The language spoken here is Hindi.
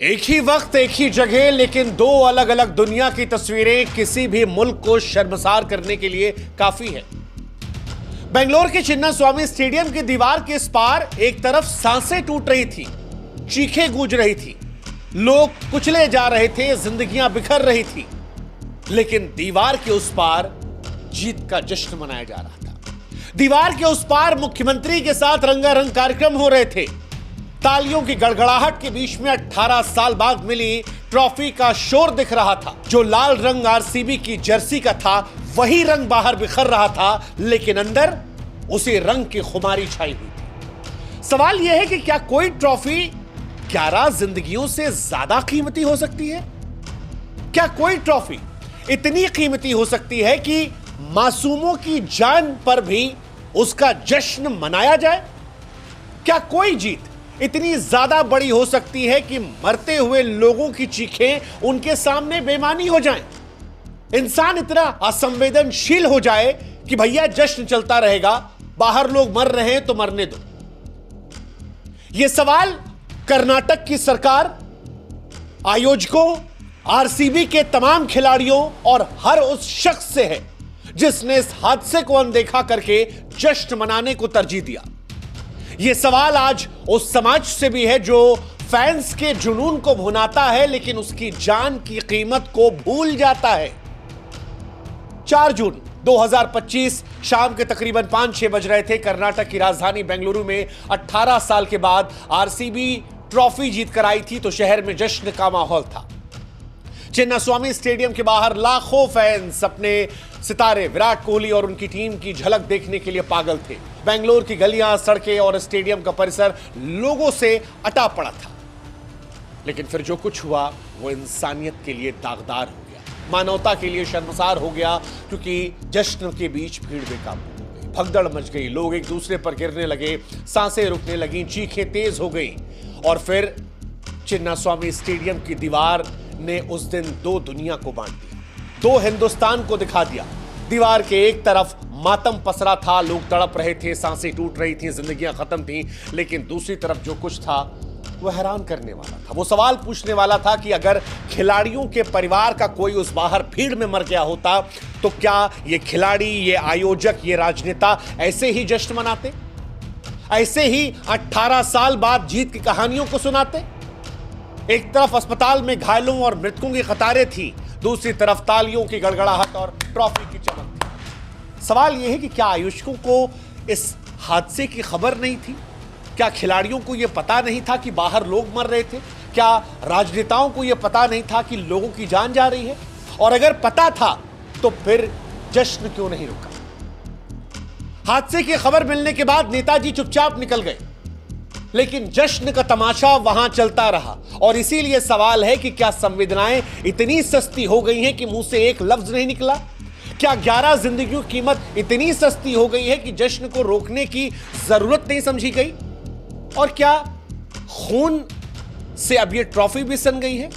एक ही वक्त एक ही जगह लेकिन दो अलग अलग दुनिया की तस्वीरें किसी भी मुल्क को शर्मसार करने के लिए काफी है। बेंगलोर के चिन्नास्वामी स्टेडियम की दीवार के इस पार एक तरफ सांसें टूट रही थी, चीखें गूंज रही थी, लोग कुचले जा रहे थे, जिंदगियां बिखर रही थी, लेकिन दीवार के उस पार जीत का जश्न मनाया जा रहा था। दीवार के उस पार मुख्यमंत्री के साथ रंगारंग कार्यक्रम हो रहे थे। तालियों की गड़गड़ाहट के बीच में 18 साल बाद मिली ट्रॉफी का शोर दिख रहा था। जो लाल रंग आरसीबी की जर्सी का था वही रंग बाहर बिखर रहा था, लेकिन अंदर उसी रंग की खुमारी छाई हुई थी। सवाल यह है कि क्या कोई ट्रॉफी 11 जिंदगियों से ज्यादा कीमती हो सकती है? क्या कोई ट्रॉफी इतनी कीमती हो सकती है कि मासूमों की जान पर भी उसका जश्न मनाया जाए? क्या कोई जीत इतनी ज्यादा बड़ी हो सकती है कि मरते हुए लोगों की चीखें उनके सामने बेमानी हो जाएं? इंसान इतना असंवेदनशील हो जाए कि भैया जश्न चलता रहेगा, बाहर लोग मर रहे हैं तो मरने दो। यह सवाल कर्नाटक की सरकार, आयोजकों, आरसीबी के तमाम खिलाड़ियों और हर उस शख्स से है जिसने इस हादसे को अनदेखा करके जश्न मनाने को तरजीह दिया। यह सवाल आज उस समाज से भी है जो फैंस के जुनून को भुनाता है लेकिन उसकी जान की कीमत को भूल जाता है। 4 जून 2025 शाम के तकरीबन 5-6 बज रहे थे। कर्नाटक की राजधानी बेंगलुरु में 18 साल के बाद आरसीबी ट्रॉफी जीत कर आई थी तो शहर में जश्न का माहौल था। चिन्नास्वामी स्टेडियम के बाहर लाखों फैंस अपने सितारे विराट कोहली और उनकी टीम की झलक देखने के लिए पागल थे। बेंगलोर की गलियां, सड़कें और स्टेडियम का परिसर लोगों से अटा पड़ा था। लेकिन फिर जो कुछ हुआ वो इंसानियत के लिए दागदार हो गया, मानवता के लिए शर्मसार हो गया, क्योंकि जश्न के बीच भीड़ बेकाबू हो गई, भगदड़ मच गई, लोग एक दूसरे पर गिरने लगे, सांसें रुकने लगी, चीखें तेज हो गई। और फिर चिन्नास्वामी स्टेडियम की दीवार ने उस दिन दो दुनिया को बांट दिया, दो हिंदुस्तान को दिखा दिया। दीवार के एक तरफ मातम पसरा था, लोग तड़प रहे थे, सांसें टूट रही थी, जिंदगियां खत्म थी, लेकिन दूसरी तरफ जो कुछ था वो हैरान करने वाला था। वो सवाल पूछने वाला था कि अगर खिलाड़ियों के परिवार का कोई उस बाहर भीड़ में मर गया होता तो क्या ये खिलाड़ी, ये आयोजक, ये राजनेता ऐसे ही जश्न मनाते? ऐसे ही 18 साल बाद जीत की कहानियों को सुनाते? एक तरफ अस्पताल में घायलों और मृतकों की कतारें थी, दूसरी तरफ तालियों की गड़गड़ाहट और ट्रॉफी की चमक थी। सवाल यह है कि क्या आयोजकों को इस हादसे की खबर नहीं थी? क्या खिलाड़ियों को यह पता नहीं था कि बाहर लोग मर रहे थे? क्या राजनेताओं को यह पता नहीं था कि लोगों की जान जा रही है? और अगर पता था तो फिर जश्न क्यों नहीं रुका? हादसे की खबर मिलने के बाद नेताजी चुपचाप निकल गए, लेकिन जश्न का तमाशा वहां चलता रहा। और इसीलिए सवाल है कि क्या संवेदनाएं इतनी सस्ती हो गई हैं कि मुंह से एक लफ्ज नहीं निकला? क्या 11 जिंदगियों की कीमत इतनी सस्ती हो गई है कि जश्न को रोकने की जरूरत नहीं समझी गई? और क्या खून से अब यह ट्रॉफी भी सन गई है?